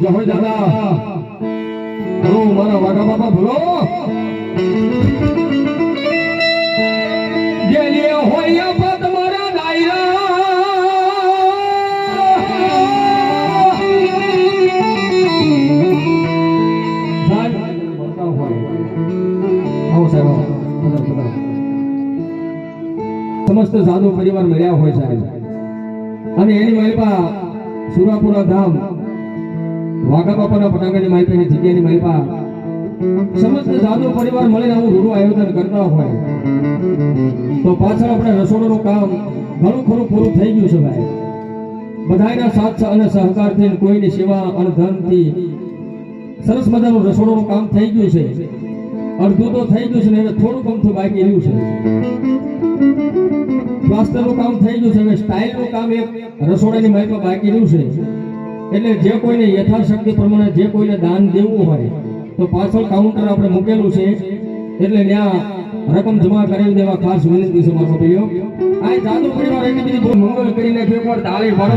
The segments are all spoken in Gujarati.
જય હો દાદા ભલો મારા વાઘા બાપા ભલો જે હોય પદ મારા દાયરા સમસ્ત સાધુ પરિવાર મળ્યા હોય સાહેબ અને એની માલિપા સુરાપુરા ધામ વાઘા બાપાના પટાંગણની માલિપાની જગ્યાની માલિપા સમસ્ત સાધુ પરિવાર મળીને આવું રૂડું આયોજન કરતા હોય તો પાછળ આપણે રસોડાનું કામ ઘણું ખરું પૂરું થઈ ગયું છે ભાઈ બધાના સાથ અને સહકારથી કોઈની સેવા અને ધનથી સરસ મજાનું રસોડાનું કામ થઈ ગયું છે અડધું તો થઈ ગયું છે ને હવે થોડું કમથું બાકી રહ્યું છે પ્લાસ્ટરનું કામ થઈ ગયું છે હવે સ્ટાઇલનું કામ એક રસોડાની માહિતી બાકી રહ્યું છે એટલે જે કોઈને યથાશક્તિ પ્રમાણે જે કોઈને દાન દેવું હોય તો પાછળ કાઉન્ટર આપણે મૂકેલું છે એટલે ત્યાં રકમ જમા કરાવી દેવા ખાસ વિનંતી છે મારો ભાઈઓ આ જાદુ પરિવાર એટલી બધી બહુ મંગળ કરીને એકવાર તાળી પાડો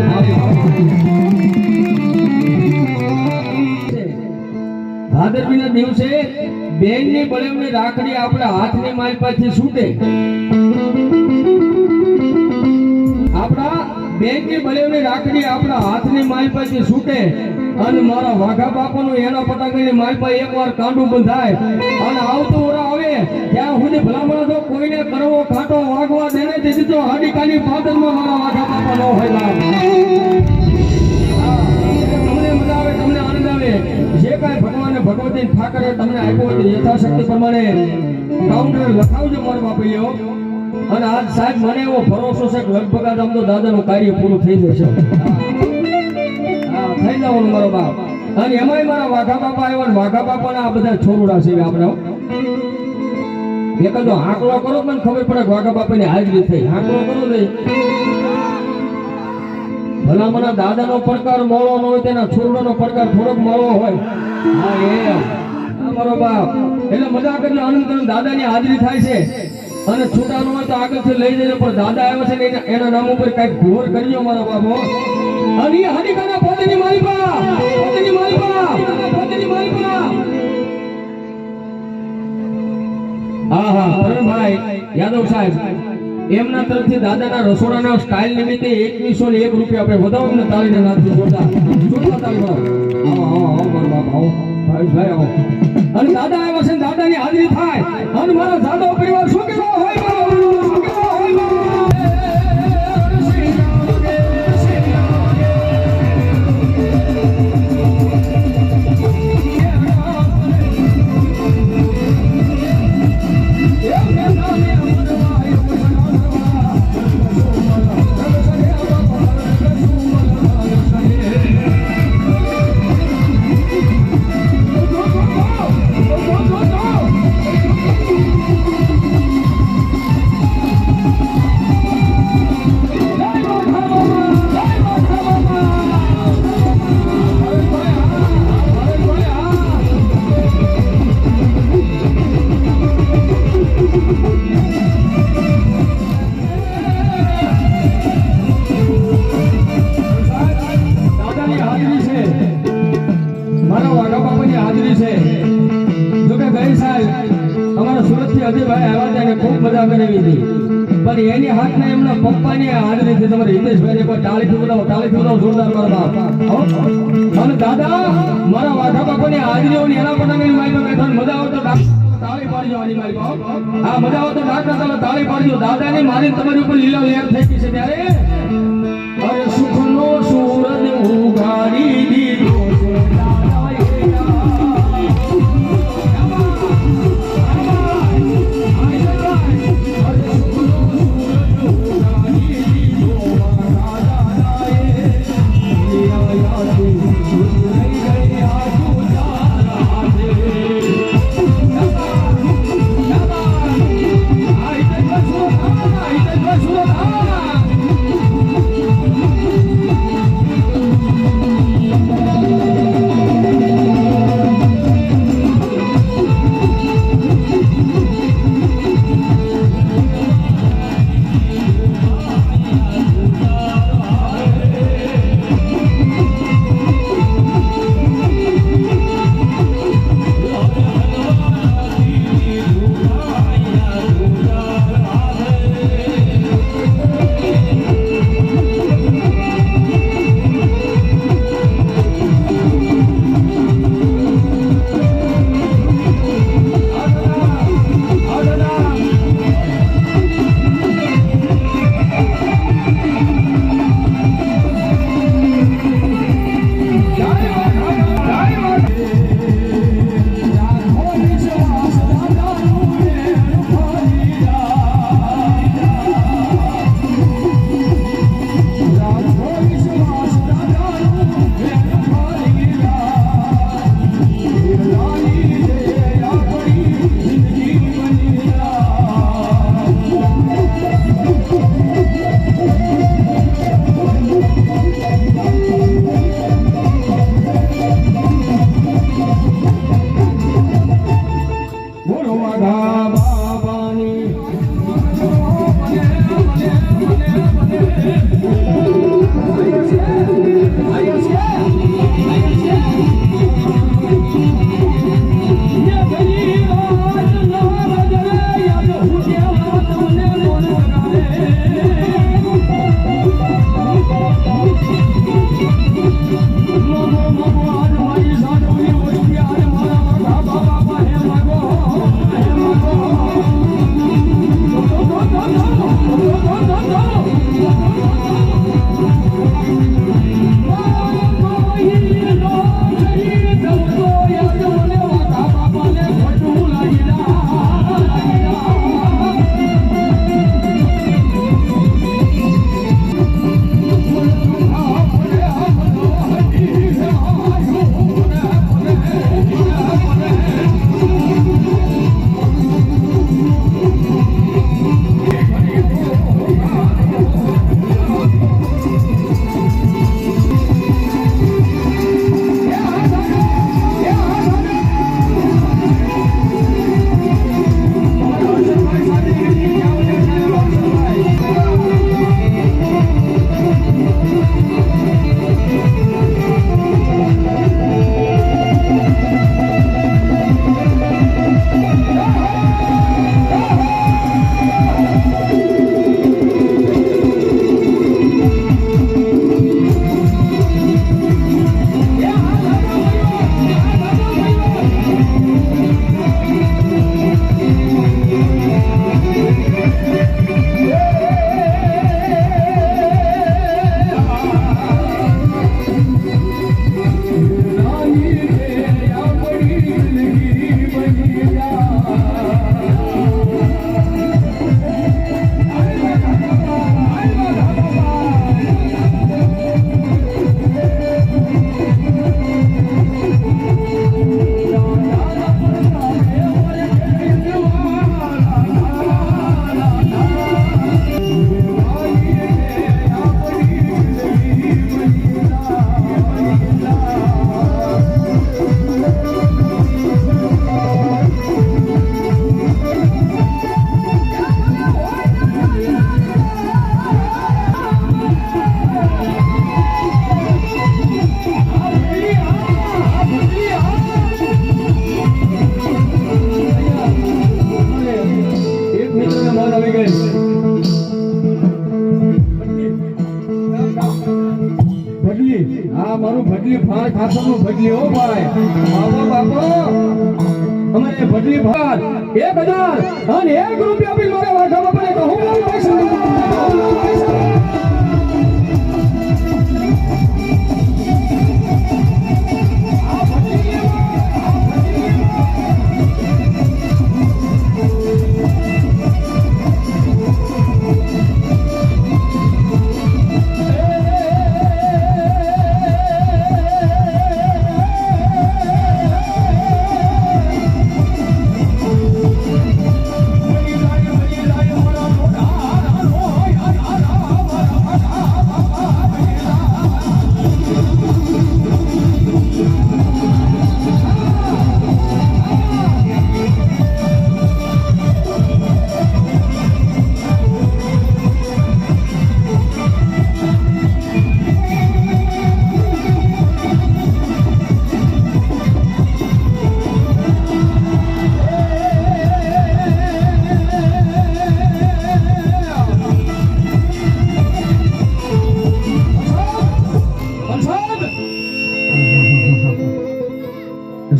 ભાદરવીના દિવસે બેનની બળેવની રાખડી આપણા હાથની માલ પાછી છૂટે આપણા બેનની બળેવની રાખડી આપણા હાથની માલ પાછી છૂટે અને મારા વાઘા બાપાનું એના પટાંગણની માલ પર એકવાર કાંડું બંધાય અને આવતો ઓરા આવે ત્યાં સુધી ભલામણ તો કોઈને કરવો કાંટો વાગવા દેને તેથી તો હાડીકાની પાદરમાં મારા વાઘા બાપા ન હોય તમને મજા આવે તમને આનંદ આવે જે કાંઈ ભગવાન ભગવતી ઠાકરે તમને આપ્યો હોય યથાશક્તિ પ્રમાણે કાઉન્ટર લખાવજો મારા બાપીઓ અને આજ સાહેબ મને એવો ભરોસો છે કે લગભગ આજ આમ તો દાદાનું કાર્ય પૂરું થઈ જશે થઈ જવાનું મારો બાપ અને એમાંય મારા વાઘા બાપા આવ્યા વાઘા બાપાના આ બધા છોરુડા છે આપણે એક જો આંકડો કરો મને ખબર પડે વાઘા બાપાની હાજરી થઈ આંકડો કરો નહીં ભલામણા દાદાનો પડકાર મોળો ન હોય તેના છોરુડાનો પડકાર થોડોક મોળો હોય હા એમ મારો બાપ એટલે મજા કરી આનંદ કરીને દાદાની હાજરી થાય છે અને છૂટાનો હોય તો આગળથી લઈ જજો પણ દાદા આવ્યા છે ને એના નામ ઉપર કઈક ઘોર કર્યો મારા બાપો અને હરિકાના પોતાની માલિકા આહા પરમભાઈ યાદવ સાહેબ એમના તરફથી દાદાના રસોડાના સ્ટાઇલ નિમિત્તે 2101 રૂપિયા આપણે વધાવીને તાળીને નાખી જોતા તાળી આવો મારા બાપ આવો ભાઈ આવો અને દાદા આવ્યા છે દાદાની હાજરી થાય અને મારા જાદવ પરિવાર શું કેવો હોય એની હાથને એમના પપ્પાની હાજરી છે તમારે હિતેશભાઈ એકવાર તાળીથી બોલાવો જોરદાર મારા બાપ અને દાદા મારા વાઘા બાપાની હાજરીઓની એના પટાંગણની મારી બેઠા મજા આવે તો તાળી પાડજો આની મારી બાપ આ મજા આવે તો ડાક્ટર ચાલો તાળી પાડજો દાદાની મારી તમારી ઉપર લીલા લહેર થઈ ગઈ છે ત્યારે અરે સુખનો સૂરજ ઉગાડી દીધો ખાસરનું ભટલી હો ભાઈ બાપો અમારે ભટલી ભાર 1000 અને 1 રૂપિયા બી મારે વાઘા બાપાને કહું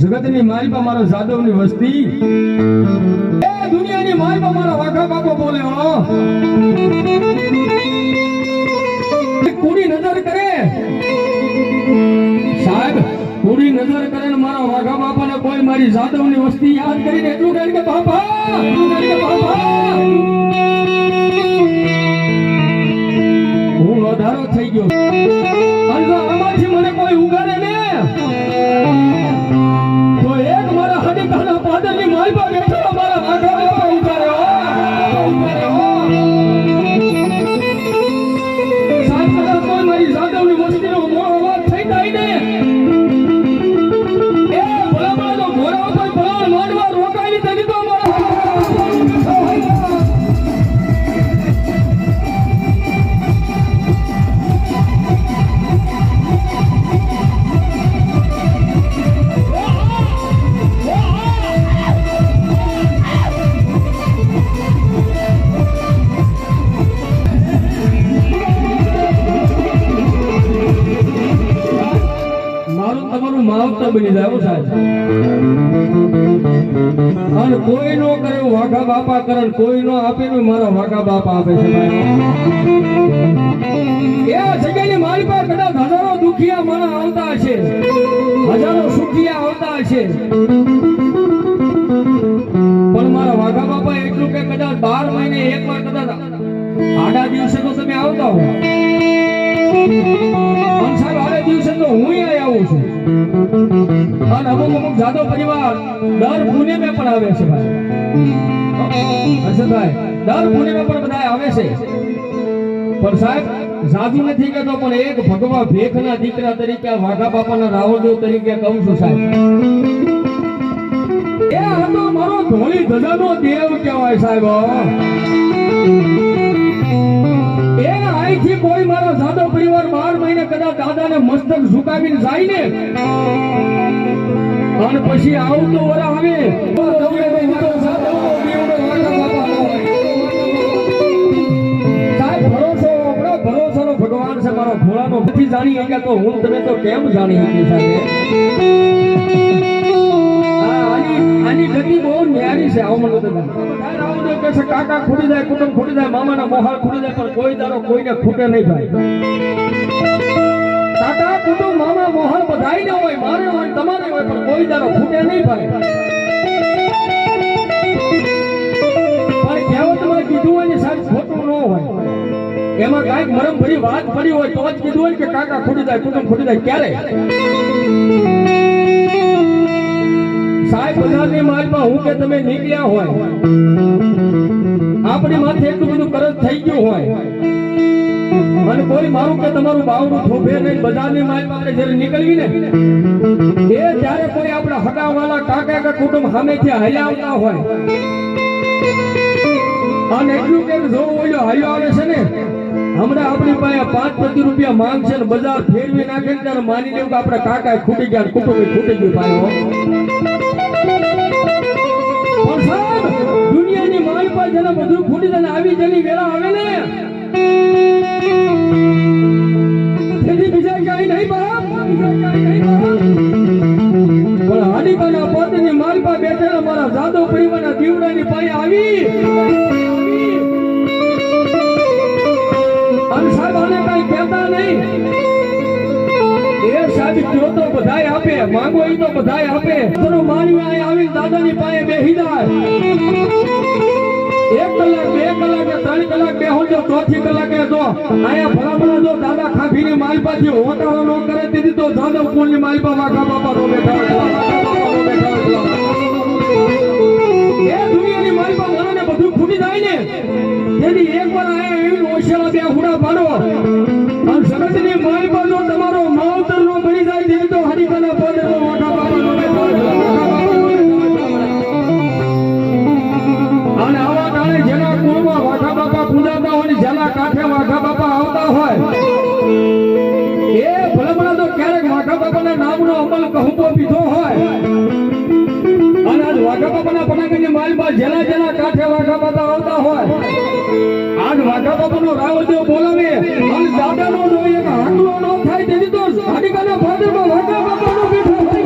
જગતની માલપા મારો જાદવની વસ્તી એ દુનિયાની માલપા મારો વાઘા બાપો બોલે હો કુડી નજર કરે સાહેબ કુડી નજર કરે ને મારા વાઘા બાપાને કોઈ મારી જાદવની વસ્તી યાદ કરીને એટલું કહે કે બાપા હું વધારો થઈ ગયો અને જો આમાંથી મને કોઈ ઉગાડે ને તો એક મારા હડીકાના પાદરની માલપા બેઠો મારા વાઘા બાપા ઉતાર્યો સાહેબ કદાચ કોઈ મારી જાદવની વસ્તીનો મોડો વાત થઈ જાય ને એ ભલામણ તો ઘોડા ઉપર ભલામણ માંડવા રોકાઈ તેની તો મારા તમારું માવતર બની જાય સાહેબ અને કોઈ નો કરે વાઘા બાપા કરે કોઈ નો આપે ને મારા વાઘા બાપા આપે છે ભાઈ એ જગ્યાની મારી પાસે કદાચ હજારો દુખિયા માણસ આવતા હશે હજારો સુખિયા આવતા હશે પણ મારા વાઘા બાપા એટલું કે કદાચ 12 મહિને એકવાર કદાચ આડા દિવસે તો તમે આવતા હો સાહેબ આડે દિવસે તો હું આવું છું અને અમુક જાદવ પરિવાર દર પૂનમે પણ આવે છે ભાઈ હર્ષદભાઈ દર પૂનમે પણ બધા આવે છે પણ સાહેબ જાદુ નથી કહેતો પણ એક ભગવા ભેખના દીકરા તરીકે વાઘા બાપાના રાવણદેવ તરીકે કહું છું સાહેબ એ આ તો મારો ધોળી ધજાનો દેવ કહેવાય સાહેબ એ આઈથી કોઈ મારો જાદવ પરિવાર 12 મહિને કદાચ દાદાને મસ્તક ઝુકાવીને જાય ને અને પછી આવતો વરા આવે સાહેબ ભરોસાનો ભગવાન છે મારો ભોળાનો નથી જાણી શક્યા તો હું તમે તો કેમ જાણી શકી સાહેબ આની ગતિ બહુ ન્યારી છે આવું મને રાવણદેવ કહે છે કાકા ખૂટી જાય કુટુંબ ખૂટી જાય મામાના મોહાળ ખૂટી જાય પણ કોઈ દારો કોઈને ખૂટે નહીં ભાઈ કાકા કુટુંબ મામા મોહાળ બધાય ને હોય મારે હોય તમારે હોય પણ કોઈ દારો ખૂટે નહીં ભાઈ પણ કહેવતમાં કીધું હોય ને સાહેબ ખોટું ન હોય એમાં કાંઈક મરમ ભરી વાત પડી હોય તો જ કીધું હોય કે કાકા ખૂટી જાય કુટુંબ ખૂટી જાય ક્યારે સાહેબ બધાની માલમાં હું કે તમે નીકળ્યા હોય આપણી માથે એટલું બધું કરજ થઈ ગયું હોય અને કોઈ મારું કે તમારું બાવડું થોભે નહીં બજારની માલમાં આપણે જ્યારે નીકળવી ને એ ત્યારે કોઈ આપણા હગાવાલા કાકા કે કુટુંબ સામેથી હલ્યા આવતા હોય અને એટલું કે જો ઓલો હલ્યો આવે છે ને હમણાં આપણી પાસે 5-25 રૂપિયા માંગ છે ને બજાર ફેરવી નાખે ત્યારે માની લેવું કે આપણા કાકા ખૂટી ગયા કુટુંબ ખૂટી ગયું પાયો દુનિયાની માલ પર જેને બધું ફૂટી જાય આવી જેની વેળા આવે ને તેથી બીજા ક્યાંય નહીં બાપ પણ હાડીકાના પોતની માલપા બેઠેલા મારા જાદવ પરિવારના દીવડાની પાસે આવી અને સાહેબ આને કઈ કહેતા નહીં. એ સાહેબ કયો તો બધાય આપે, માંગો એ તો બધાય આપે. તો માનવી અહીં આવી દાદાની પાસે બેહી જાય. 1 કલાક 2 કલાક 3 કલાક બેહો જો, ચોથી કલાકે જો આયા ભલામણા જો દાદા ખાભીની માલપાથી હોટાળો ન કરે તેથી તો જાદવ કુળની માલપા વાઘા બાપા નો બેઠા. એ દુનિયાની માલપા મને બધું ફૂટી જાય ને તેથી એકવાર આયા એવી ઓશેલા બે હુડા પાડો અને જગતની માલપા જો તમારો માવતર નો બની જાય તેથી તો હરિકાના પદનો વાઘા બાપા નો બેઠા. અને આવા કારણે જેના કુળમાં વાઘા બાપા પૂજાતા હોય, જેના કાંઠે વાઘા બાપા આવતા હોય એ ભલામણા તો ક્યારેક વાઘા બાપાના નામનો અમલ કહુંબો પીધો હોય અને આજ વાઘા બાપાના પટાકાની માલમાં જેના કાંઠે વાઘા બાપા આવતા હોય આજ વાઘા બાપાનો રાવદેવ બોલાવે અને દાદાનો જો એક હાંડલો ન થાય તેથી તો હાડીકાના ભાદરમાં વાઘા બાપાનો બેઠો હોય.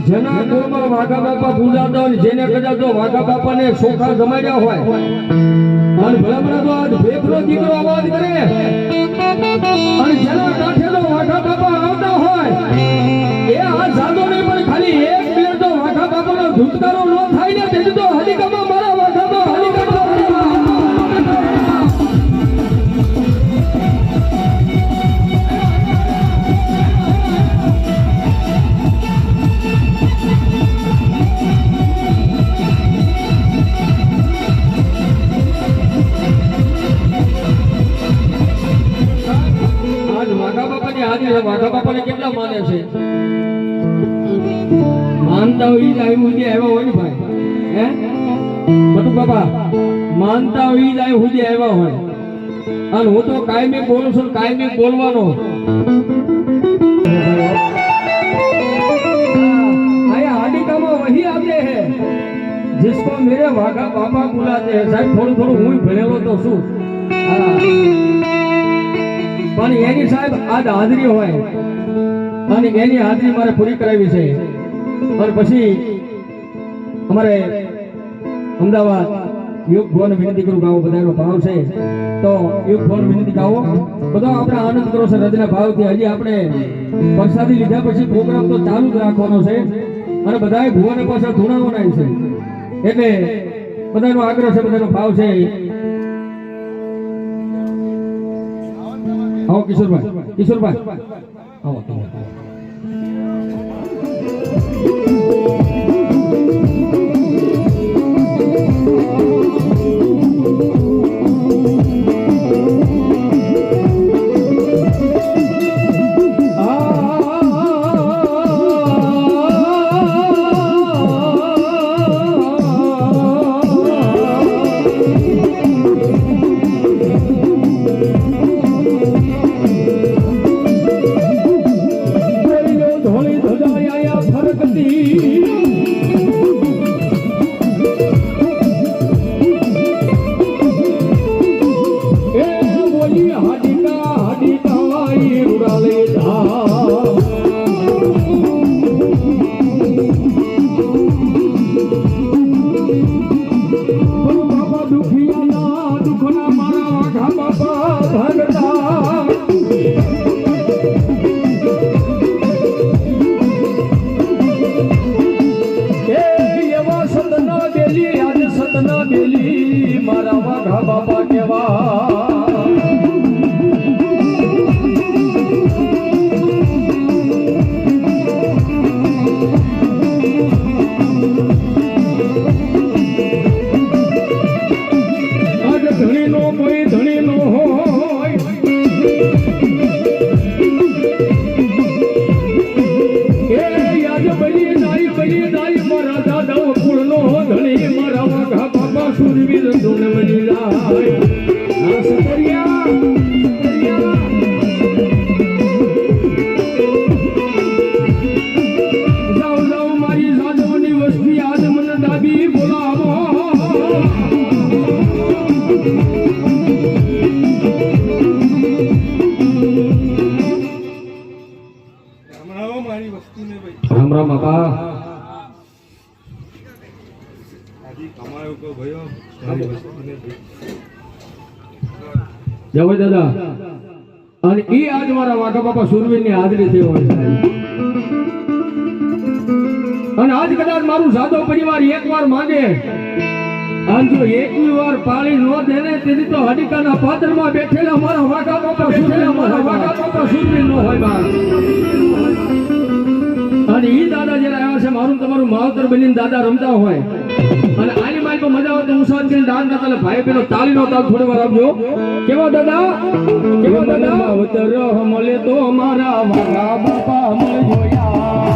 જેના કુળમાં વાઘા બાપા પૂજાતા હોય, જેને કદાચ જો વાઘા બાપાને સોખા જમાડ્યા હોય અને ભલામણા તો આજ ભેખનો દીકરો અવાજ કરે અને જેના કાંઠે જો વાઘા બાપા આવતા હોય એ આ જાદો ને પણ ખાલી એક મિનિટ તો વાઘા બાપાનો ધૂતકારો ન થાય ને તેથી તો હલીકામાં મારા વાઘા બાપા હલીકામાં વાઘા બાપાને કેટલા માને છે? માનતા હોય જ આવી સુધી આવ્યા હોય ને ભાઈ, હે બટુ બાપા માનતા હોય જ આવી સુધી આવ્યા હોય અને હું તો કાયમી બોલું છું, કાયમી બોલવાનો. આયા હાડીકામાં વહી આते हैं जिसको मेरे वाघा बापा बुलाते हैं. साहब થોડું હું ભણેલો તો છું પણ એની સાહેબ આજ હાજરી હોય અને એની હાજરી મારે પૂરી કરાવી છે. અને પછી અમારે અમદાવાદ યુગ ભવન વિનંતી કરું ગાવો બધાનો ભાવ છે તો યુગ ભવન વિનંતી ગાવો બધો આપણે આનંદ કરો છે હૃદયના ભાવથી. હજી આપણે પ્રસાદી લીધા પછી પ્રોગ્રામ તો ચાલુ જ રાખવાનો છે અને બધાએ ભુવાને પાછળ ધૂણાવવાના છે એટલે બધાનો આગ્રહ છે, બધાનો ભાવ છે. આવો કિશોરભાઈ આવો. બાપા જય દાદા અને એ આજ મારા વાઘા બાપા સુરવીર ની હાજરી થઈ હોય સાહેબ અને આજ કદાચ મારું સાદો પરિવાર એકવાર માંગે અને જો એકવી વાર પાળી નો દે ને તેથી તો હડીકાના પાત્રમાં બેઠેલા મારા વાઘા બાપા સુરવીર નો હોય બાર અને ઈ દાદા જયારે આવ્યા છે મારું તમારું માવતર બનીને દાદા રમતા હોય અને આની માલ પર મજા આવે તો ઉસાદ કરીને દાન કરતા ભાઈ બહેનો તાલીનો તાલ થોડી વાર આપજો કેવા દાદા માવતર મળે તો મારા વાઘા બાપા મળે જોયા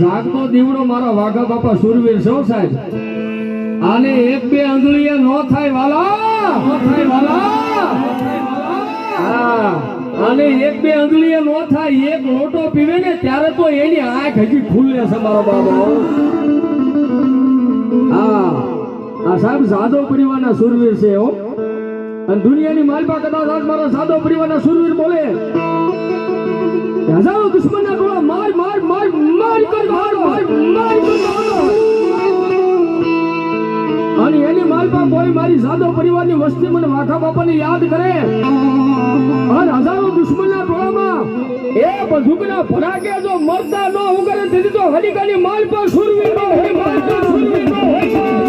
જાગતો દીવડો મારા વાઘા બાપા સુરવીર સૌ સાહેબ આને એક બે આંગળીએ નો થાય વાલા આને એક બે આંગળીએ નો થાય એક લોટો પીવે ને ત્યારે તો એની આંખ હજી ખુલે છે મારો બાબા આ સાહેબ સાદો પરિવારના સુરવીર છે હો અને દુનિયાની માલપા કદાચ આજ મારા સાદો પરિવારના સુરવીર બોલે હજારો દુશ્મનના ગોળા માર અને એની માલપા કોઈ મારી સાદો પરિવારની વસ્તી મને વાઘા બાપાને યાદ કરે અને હજારો દુશ્મનના ગોળામાં એ બંદૂકના ભરાકે જો મરતા ન ઉગરે તેથી તો હડીકાની માલપા સુરવીર નો હોય માલપા સુરવીર નો હોય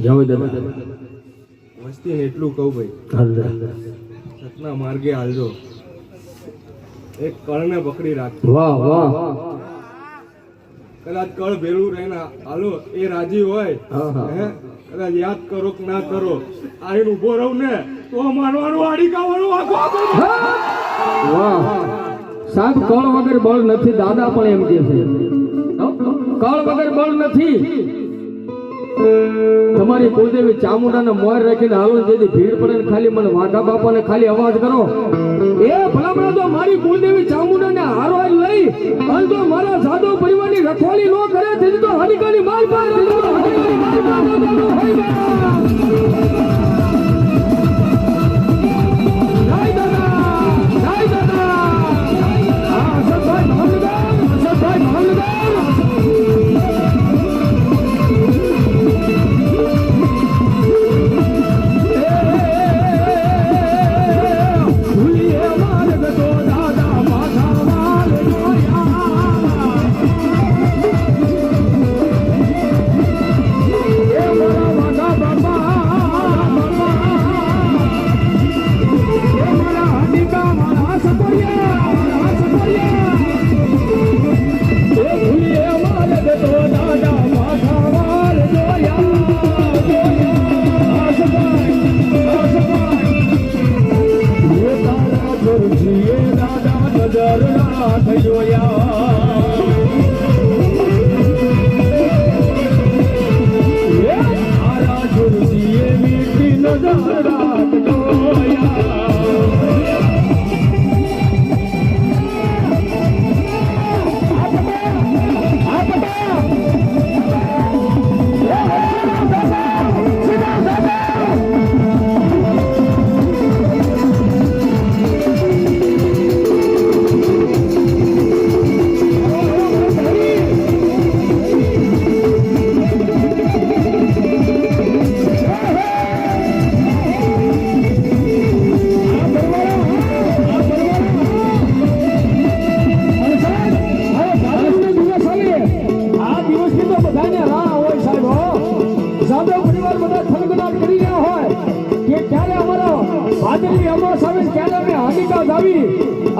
જાવ દાદા મસ્તી ને એટલું કહું ભાઈ, સતના માર્ગે હાલજો, એક કળને પકડી રાખજો. વાહ વાહ. કદાચ કળ ભેરું રહીને હાલો એ રાજી હોય, હે કદાચ યાદ કરો કે ના કરો, આઈને ઉભો રહું ને તો મારવાનું આડી કાવાનું આખો વાહ. સાહેબ કળ વગર બળ નથી, દાદા પણ એમ કહે છે કળ વગર બળ નથી. તમારી કુળદેવી ચામુંડાને મોર રાખીને હાલો, જેથી ભીડ પડે ને ખાલી મને વાઘા બાપાને ખાલી અવાજ કરો, એ ભલામણા તો મારી કુળદેવી ચામુંડાને હારો લઈ અને જો મારા સાધો પરિવારની રખવાળી ન કરે તેથી તો હરિકાની માલ પાર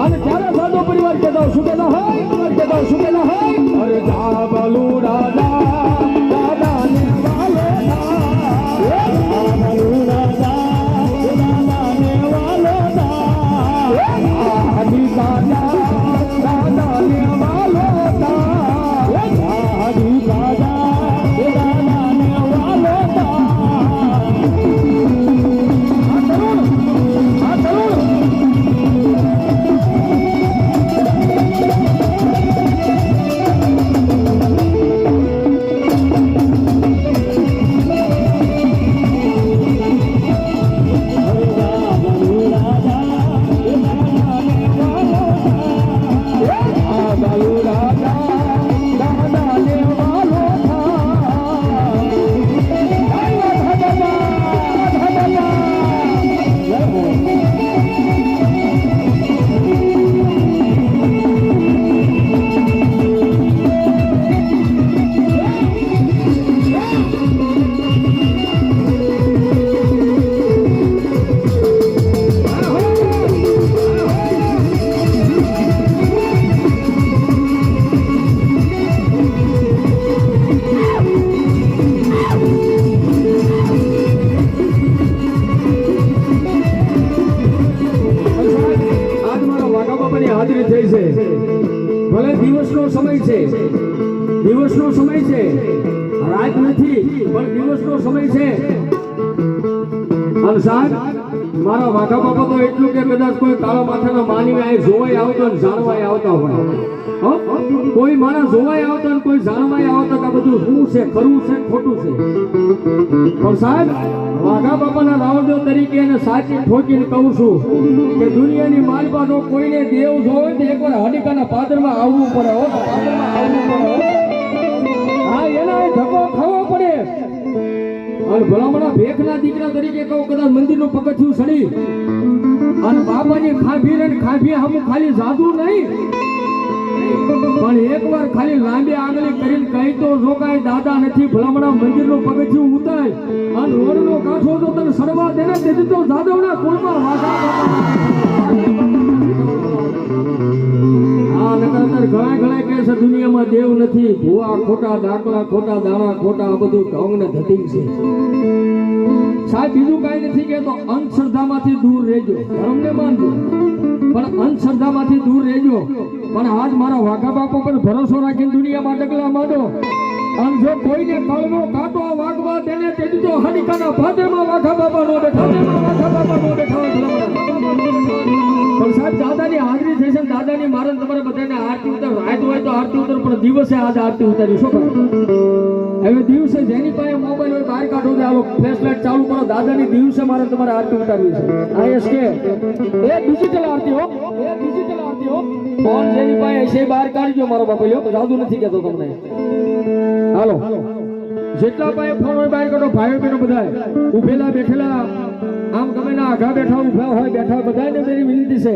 અને ત્યારે સાદો પરિવાર કહેતા શું કહેતા હોય અરે જા બાલુ રાજા દાદા ને વાલે બાલુ રાજા દાદા ને વાલે આદિ દાદા દાદા ને વાલે આદિ દાદા દાદા ને વાલે ભલે દિવસનો સમય છે રાત નથી પણ દિવસનો સમય છે. અને સાહેબ મારા વાઘા બાપા તો એટલું કે કદાચ કોઈ કાળા માથાના માનવી આ જોવાય આવતો ને જાણવાય આવતા હોય, કોઈ માણસ જોવાય આવતો ને કોઈ જાણવાય આવતો કે આ બધું શું છે, ખરું છે, ખોટું છે. પણ સાહેબ વાઘા બાપાના રાવદેવ તરીકે એને સાચી ઠોકીને કહું છું કે દુનિયાની માલપા જો કોઈને દેવ જોવે તો એકવાર હડીકાના પાદરમાં આવવું પડે. હા, એના ધક્કો ખાવો પડે. અને ભલામણા ભેખના દીકરા તરીકે કહું, કદાચ મંદિરનું પગથિયું સડી અને બાપાની ખાભી ને ખાભી હમ ખાલી જાદુ નહીં પણ એકવાર ખાલી લાંબી આંગળી કરીને કહી તો રોકાય દાદા નથી ભલામણા મંદિરનું પગથિયું ઉતાય અને રોડનો કાંઠો તો તને સડવા દેને તેથી તો જાદવના કુળમાં વાઘા આ નકર ઘણા કહે છે દુનિયામાં દેવ નથી, ભૂવા ખોટા, ડાકલા ખોટા, દાણા ખોટા, આ બધું ઢોંગ ને ધતિંગ છે. સાહેબ બીજું કાંઈ નથી કહેતો, અંધશ્રદ્ધામાંથી દૂર રહેજો, ધર્મને માનજો પણ અંધશ્રદ્ધામાંથી દૂર રહેજો. પણ આજ મારા વાઘા બાપા પર ભરોસો રાખીને દુનિયામાં ડગલા માંડો અને જો કોઈને કળનો કાંટો વાગવા દેને તેથી તો હાનિકાના ભાદરમાં વાઘા બાપા નો બેઠા, વાઘા બાપા નો બેઠા. પણ સાહેબ દાદાની હાજરી થઈ છે, દાદાની મારે તમારે બધાને આરતી ઉતાર, રાત હોય તો આરતી ઉતાર, પણ દિવસે આજે આરતી ઉતારી શું કરો? હવે દિવસે જેની પાસે મોબાઈલ હોય બહાર કાઢો ને આવો ફ્લેશ લાઈટ ચાલુ કરો, દાદાની દિવસે મારે તમારે આરતી ઉતારવી છે. ISK એ ડિજિટલ આરતી હો, એ ડિજિટલ આરતી હો. ફોન જેની પાસે છે બહાર કાઢજો મારો બાપા, લ્યો જાદુ નથી કહેતો તમને. હાલો જેટલા પાસે ફોન હોય બહાર કાઢો, ભાઈઓ બહેનો બધા ઉભેલા બેઠેલા, આમ ગમે ના આઘા બેઠા ઉભા હોય બેઠા બધાને મેરી વિનંતી છે,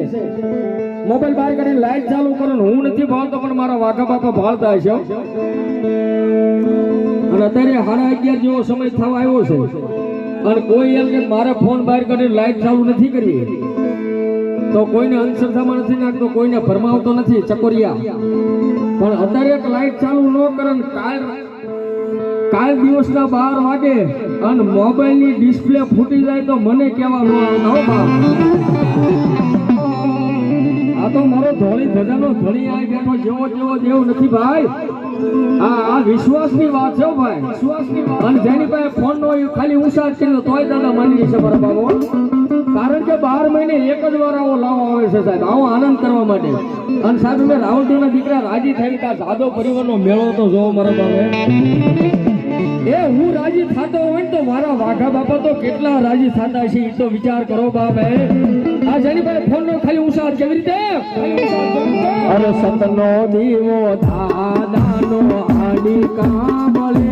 મોબાઈલ બહાર કાઢીને લાઈટ ચાલુ કરો. હું નથી ભાળતો પણ મારા વાઘા બાપા ભાળતા હશે. અને અત્યારે 11:30 જેવો સમય થવા આવ્યો છે અને કોઈ એમ કે મારે ફોન બહાર કાઢીને લાઈટ ચાલુ નથી કરવી તો કોઈને અંધશ્રદ્ધામાં નથી નાખતો, કોઈને ભરમાવતો નથી ચકોરિયા. પણ અત્યારે એક લાઈટ ચાલુ ન કરે કાલ દિવસના 12 વાગે અને મોબાઈલની ડિસ્પ્લે ફૂટી જાય તો મને કહેવા ન આવતા હો બાપ. આ તો મારો ધોળી ધજાનો ધણી આવી બેઠો, જેવો જેવો દેવ નથી ભાઈ. આ વિશ્વાસની વાત છે ભાઈ, વિશ્વાસની વાત. અને જેની પાસે ફોન નો હોય ખાલી ઉષા કર્યો તોય દાદા માની જશે મારા બાબો. કારણ કે 12 મહિને એક જ વાર આવો લાવો આવે છે સાહેબ, આવો આનંદ કરવા માટે. અને સાહેબ મેં રાવણદેવના દીકરા રાજી થઈ કે જાદવ પરિવારનો મેળો તો જોવો મારા બાબે. એ હું રાજી થતો હોય ને તો મારા વાઘા બાપા તો કેટલા રાજી થતા છે એ તો વિચાર કરો બાપ. આ જેની પાસે ફોન નો ખાલી ઉષા કેવી રીતે, અરે સતનો દીવો દાદાનો આડી કાબળે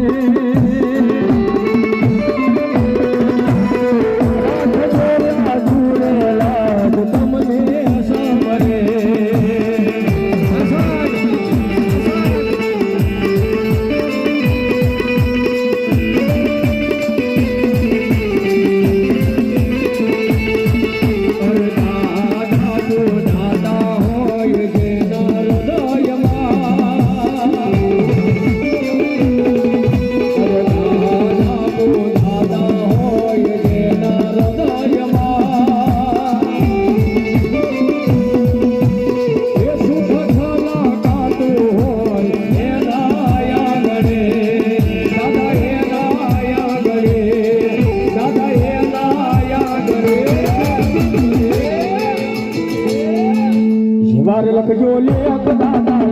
લખજો લેખ દાદા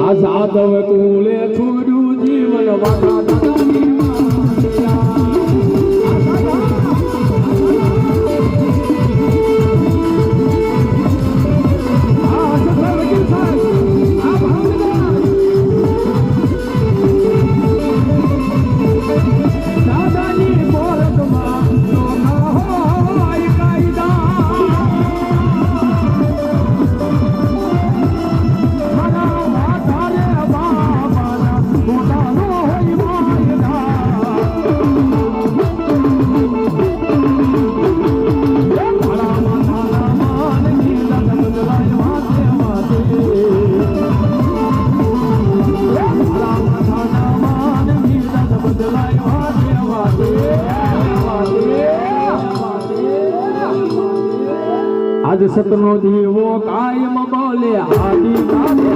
આ જાદવ કુલે છોડ્યું જીવન વાઘા દાદાની આજ સતનો દીવો કાયમ બોલે આદિ કાલે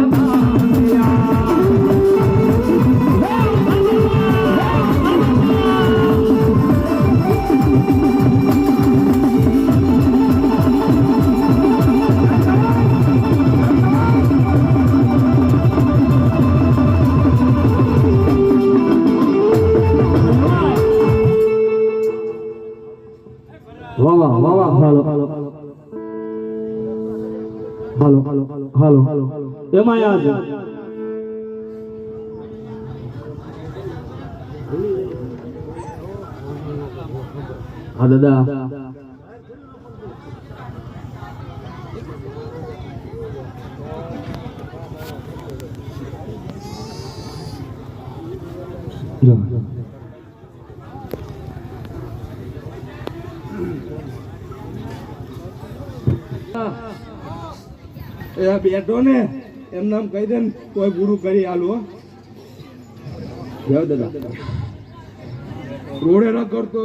વાહ વાહ વાહ. હાલો હાલો હાલો હાલો એમાં યાદ હા દાદા એ આ બેઠો ને એમ નામ કહી દે ને કોઈ પૂરું કરી આલું હો. જાઓ દાદા રોડે ન કરતો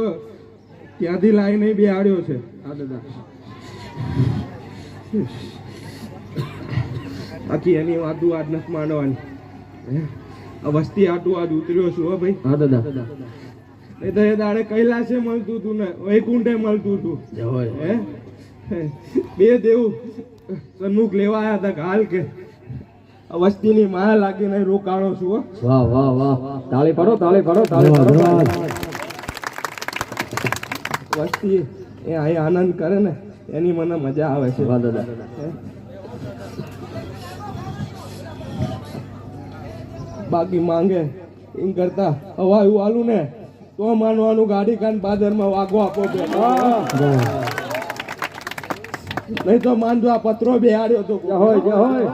ત્યાંથી લાઈને બે આડ્યો છે. હા દાદા આખી એની વાતું આજ નથી માંડવાની. હે? આ વસ્તી આટું આજ ઉતર્યો છું હો ભાઈ. હા દાદા નહીં તો એ દાડે કૈલાસે મળતું હતું ને વૈકુંઠે મળતું હતું. હે બે દેવ સન્મુખ લેવા આવ્યા હતા કે હાલ કે આ વસ્તીની માયા લાગીને રોકાણો છું હો. વાહ વાહ વાહ તાળી પાડો તાળી પાડો તાળી પાડો વસ્તી એ અહીં આનંદ કરે ને એની મને મજા આવે છે. વાહ દાદા હે? બાકી માંગે એમ કરતા હવાયું આલું ને તો માનવાનું ગાડી કાન બાદરમાં વાગો આપો બે. નહીં તો માનજો આ પત્રો બેહાડ્યો તો હોય હોય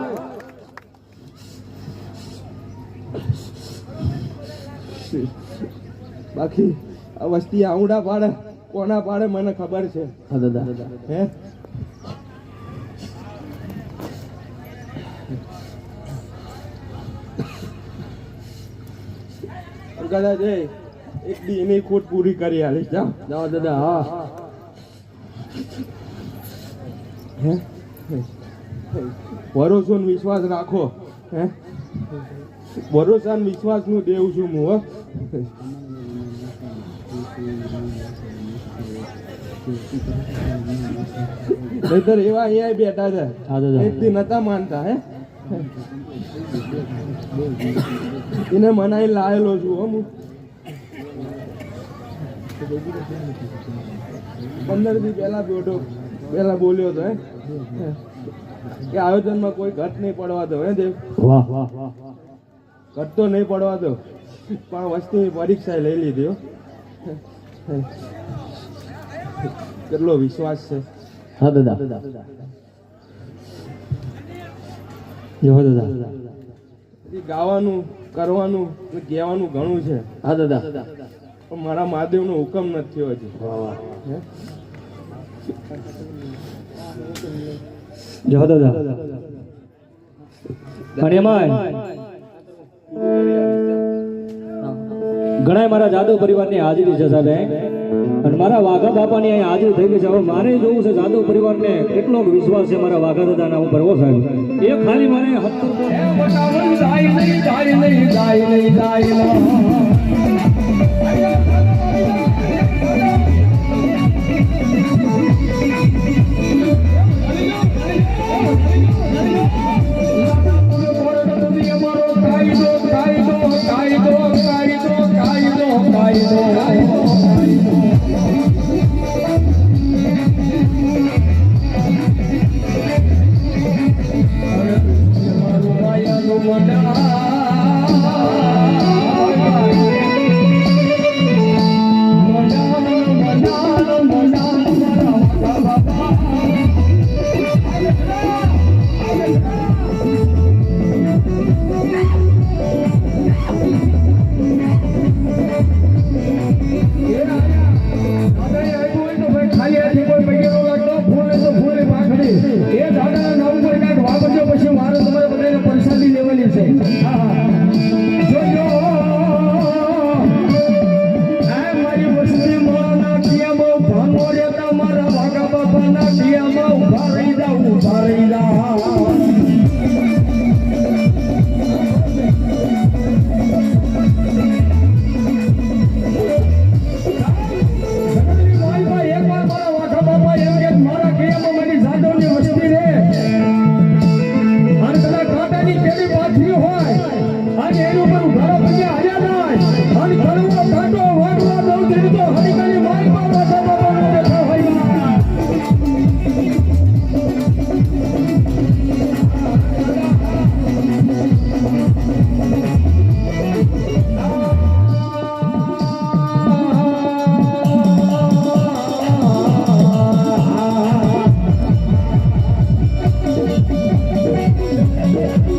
બાકી આ વસ્તી આવડા પાડે કોના પાડે મને ખબર છે. હા દાદા હે કદાચ એક દી એની ખોટ પૂરી કરી આલીશ. જાઓ જાઓ દાદા હા હે ભરોસો ને વિશ્વાસ રાખો. હે ભરોસા ને વિશ્વાસ નું દેવ છું હું. હો નહીતર એવા અહીંયા બેઠા છે હા દાદા એક દી નતા માનતા. હે એને મનાઈ લાયેલો છું હો હું. 15 દી પહેલા બોલ્યો હતો. હે કે આયોજનમાં કોઈ ઘટ નહીં પડવા દો. હે દેવ વાહ વાહ વાહ ઘટ તો નહીં પડવા દો પણ વસ્તીની પરીક્ષા લઈ લીધી. હો કેટલો વિશ્વાસ છે. હા દાદા જો દાદા હજી ગાવાનું કરવાનું ને કહેવાનું ઘણું છે. હા દાદા પણ મારા મહાદેવનો હુકમ નથી થયો હજી. વાહ વાહ હે? જો દાદા પણ એમાં ઘણા મારા જાદવ પરિવારની હાજરી છે સાહેબ અને મારા વાઘા બાપાની અહીં હાજરી થઈ ગઈ છે. હવે મારે જોવું છે જાદવ પરિવારને કેટલો વિશ્વાસ છે મારા વાઘા દાદાના ઉપર. હો સાહેબ એ ખાલી મારે હોય Yeah.